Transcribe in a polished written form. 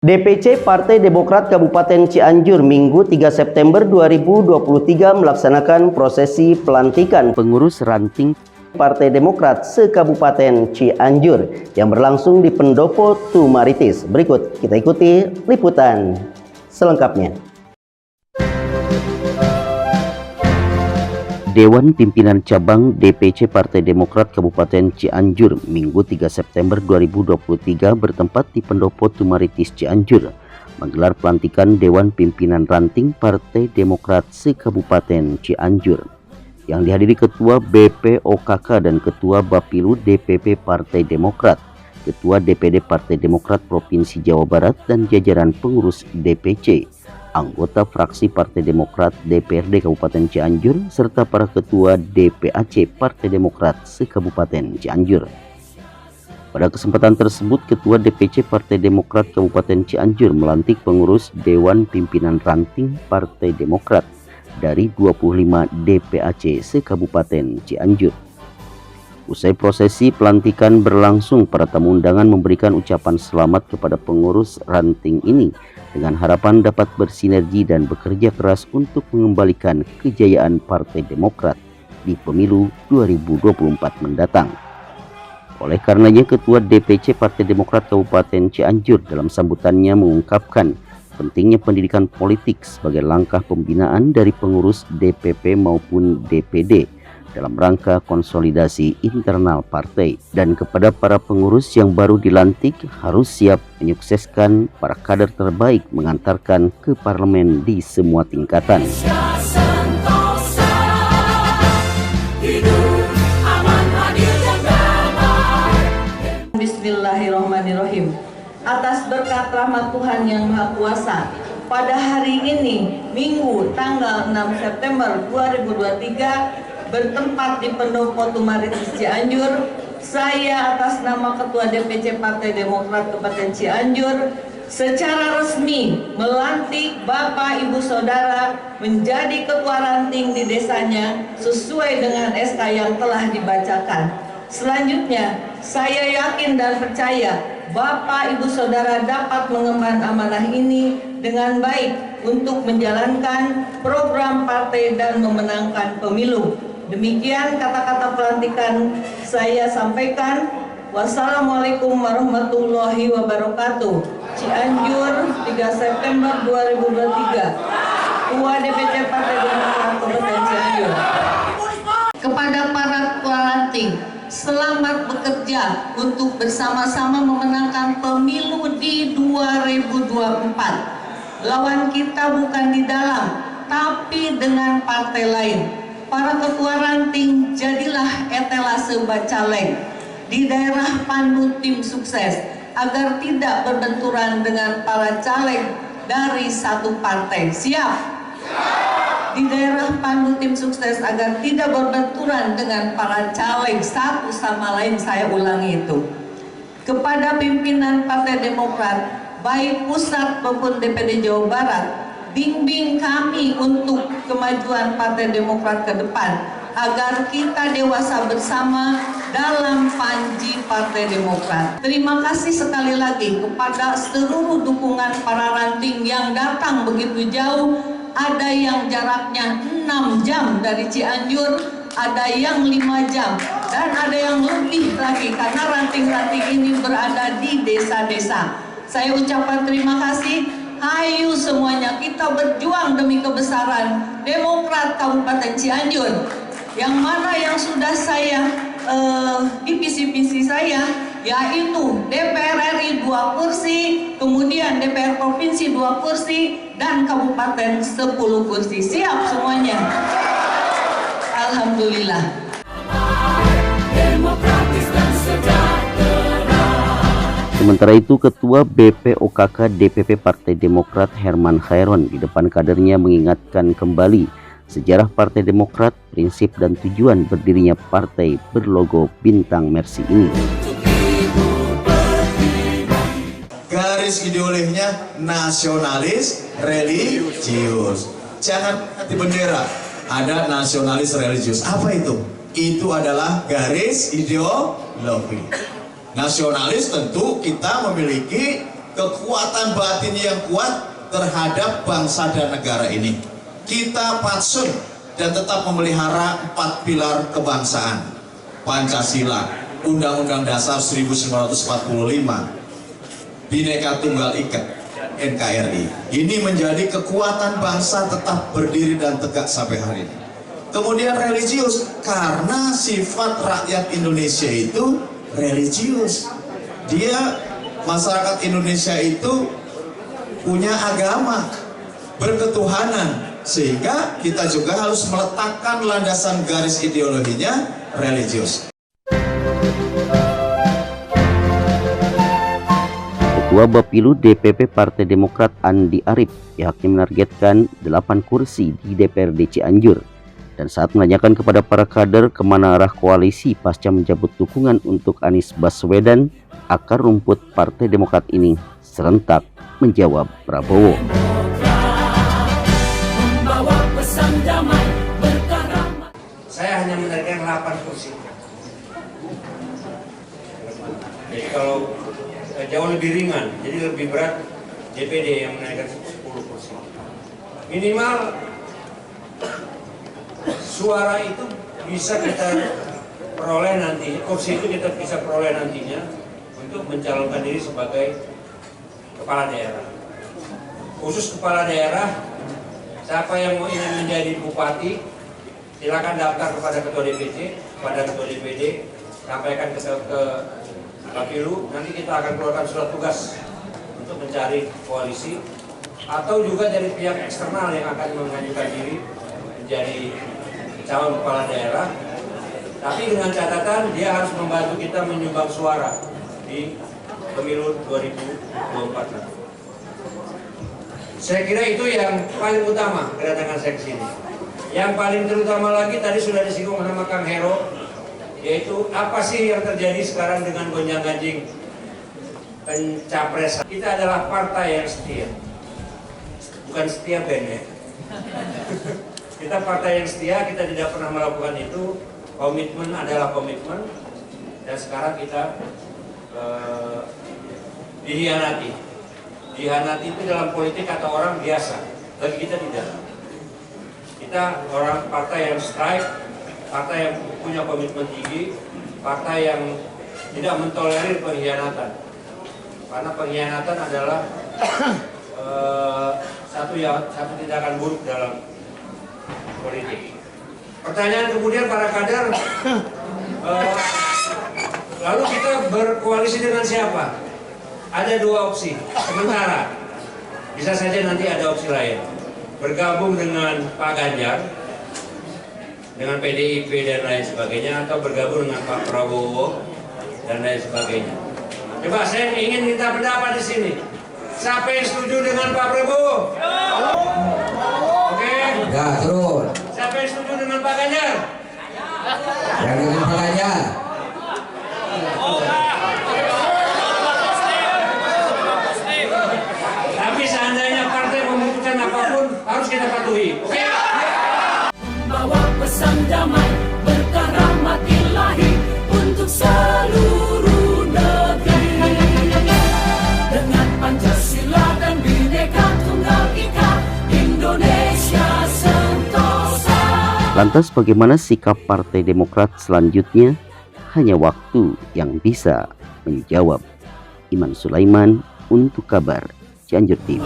DPC Partai Demokrat Kabupaten Cianjur Minggu 3 September 2023 melaksanakan prosesi pelantikan pengurus ranting Partai Demokrat se-Kabupaten Cianjur yang berlangsung di Pendopo Tumaritis. Berikut kita ikuti liputan selengkapnya. Dewan Pimpinan Cabang DPC Partai Demokrat Kabupaten Cianjur Minggu 3 September 2023 bertempat di Pendopo Tumaritis Cianjur menggelar pelantikan Dewan Pimpinan Ranting Partai Demokrat se-Kabupaten Cianjur yang dihadiri Ketua BPOKK dan Ketua Bapilu DPP Partai Demokrat, Ketua DPD Partai Demokrat Provinsi Jawa Barat dan jajaran pengurus DPC, anggota fraksi Partai Demokrat DPRD Kabupaten Cianjur, serta para ketua DPAC Partai Demokrat se-Kabupaten Cianjur. Pada kesempatan tersebut, Ketua DPC Partai Demokrat Kabupaten Cianjur melantik pengurus Dewan Pimpinan Ranting Partai Demokrat dari 25 DPAC se-Kabupaten Cianjur. Usai prosesi pelantikan berlangsung, para tamu undangan memberikan ucapan selamat kepada pengurus ranting ini dengan harapan dapat bersinergi dan bekerja keras untuk mengembalikan kejayaan Partai Demokrat di pemilu 2024 mendatang. Oleh karenanya, Ketua DPC Partai Demokrat Kabupaten Cianjur dalam sambutannya mengungkapkan pentingnya pendidikan politik sebagai langkah pembinaan dari pengurus DPP maupun DPD dalam rangka konsolidasi internal partai, dan kepada para pengurus yang baru dilantik harus siap menyukseskan para kader terbaik mengantarkan ke parlemen di semua tingkatan. Bismillahirrahmanirrahim. Atas berkat rahmat Tuhan yang Maha Kuasa, pada hari ini Minggu tanggal 6 September 2023 bertempat di Pendopo Tumaritis Cianjur, saya atas nama Ketua DPC Partai Demokrat Kabupaten Cianjur secara resmi melantik Bapak Ibu Saudara menjadi ketua ranting di desanya sesuai dengan SK yang telah dibacakan. Selanjutnya, saya yakin dan percaya Bapak Ibu Saudara dapat mengemban amanah ini dengan baik untuk menjalankan program partai dan memenangkan pemilu. Demikian kata-kata pelantikan saya sampaikan. Wassalamualaikum warahmatullahi wabarakatuh. Cianjur 3 September 2023. Ketua DPC Partai Demokrat Kabupaten Cianjur. Kepada para ketua ranting, selamat bekerja untuk bersama-sama memenangkan pemilu di 2024. Lawan kita bukan di dalam, tapi dengan partai lain. Para ketua ranting, jadilah etalase bacalek di daerah pandu tim sukses agar tidak berbenturan dengan para caleg dari satu partai. Siap? Di daerah pandu tim sukses agar tidak berbenturan dengan para caleg satu sama lain. Saya ulangi itu. Kepada pimpinan Partai Demokrat, baik pusat maupun DPD Jawa Barat, bimbing kami untuk kemajuan Partai Demokrat ke depan agar kita dewasa bersama dalam panji Partai Demokrat. Terima kasih sekali lagi kepada seluruh dukungan para ranting yang datang begitu jauh. Ada yang jaraknya 6 jam dari Cianjur, ada yang 5 jam, dan ada yang lebih lagi karena ranting-ranting ini berada di desa-desa. Saya ucapkan terima kasih. Ayo semuanya kita berjuang demi kebesaran Demokrat Kabupaten Cianjur, yang mana yang sudah saya di visi-visi saya, yaitu DPR RI 2 kursi, kemudian DPR Provinsi 2 kursi, dan Kabupaten 10 kursi. Siap semuanya? Alhamdulillah. Sementara itu, Ketua BPOKK DPP Partai Demokrat Herman Khairon di depan kadernya mengingatkan kembali sejarah Partai Demokrat, prinsip dan tujuan berdirinya partai berlogo bintang Mercy ini. Garis ideologinya nasionalis religius. Jangan di bendera ada nasionalis religius. Apa itu? Itu adalah garis ideologi. Nasionalis tentu kita memiliki kekuatan batin yang kuat terhadap bangsa dan negara ini. Kita patsun dan tetap memelihara 4 pilar kebangsaan: Pancasila, Undang-Undang Dasar 1945, Bhinneka Tunggal Ika, NKRI. Ini menjadi kekuatan bangsa tetap berdiri dan tegak sampai hari ini. Kemudian religius, karena sifat rakyat Indonesia itu religius. Dia, masyarakat Indonesia itu punya agama, berketuhanan, sehingga kita juga harus meletakkan landasan garis ideologinya religius. Ketua Bapilu DPP Partai Demokrat Andi Arief pihaknya menargetkan 8 kursi di DPRD Cianjur, dan saat menanyakan kepada para kader kemana arah koalisi pasca menjabut dukungan untuk Anies Baswedan, akar rumput Partai Demokrat ini serentak menjawab Prabowo. Saya hanya menargetkan 8 kursi. Jadi kalau jauh lebih ringan, jadi lebih berat DPD yang menaikkan 10 kursi. Minimal suara itu bisa kita peroleh nanti, kursi itu kita bisa peroleh nantinya untuk mencalonkan diri sebagai kepala daerah. Khusus kepala daerah, siapa yang mau ingin menjadi bupati, silakan daftar kepada ketua DPC, kepada ketua DPD, sampaikan ke Bapilu, nanti kita akan keluarkan surat tugas untuk mencari koalisi, atau juga dari pihak eksternal yang akan mengajukan diri menjadi calon kepala daerah, tapi dengan catatan dia harus membantu kita menyumbang suara di pemilu 2024 nanti. Saya kira itu yang paling utama kedatangan saya ke sini. Yang paling terutama lagi tadi sudah disinggung sama Kang Hero, yaitu apa sih yang terjadi sekarang dengan gonjang-ganjing pencapresan. Kita adalah partai yang setia, bukan setia band ya. Kita partai yang setia, kita tidak pernah melakukan itu. Komitmen adalah komitmen, dan sekarang kita dihianati. Dihianati itu dalam politik kata orang biasa, bagi kita tidak. Kita orang partai yang strike, partai yang punya komitmen tinggi, partai yang tidak mentolerir pengkhianatan. Karena pengkhianatan adalah satu tindakan buruk dalam politik. Pertanyaan kemudian para kader, lalu kita berkoalisi dengan siapa? Ada 2 opsi. Sementara, bisa saja nanti ada opsi lain. Bergabung dengan Pak Ganjar, dengan PDIP dan lain sebagainya, atau bergabung dengan Pak Prabowo dan lain sebagainya. Coba saya ingin minta pendapat di sini. Siapa yang setuju dengan Pak Prabowo? Oke. Ya, turun. Siapa yang setuju dengan Pak Ganjar? Yang dengan Pak Ganjar. Tapi seandainya partai memutuskan apapun, harus kita patuhi. Oke? Bawa pesan damai berkah mati lahir untuk seluruh negeri dengan Pancasila dan Bhinneka Tunggal Ika, Indonesia sentosa. Lantas bagaimana sikap Partai Demokrat selanjutnya? Hanya waktu yang bisa menjawab. Iman Sulaiman untuk Kabar Cianjur TV.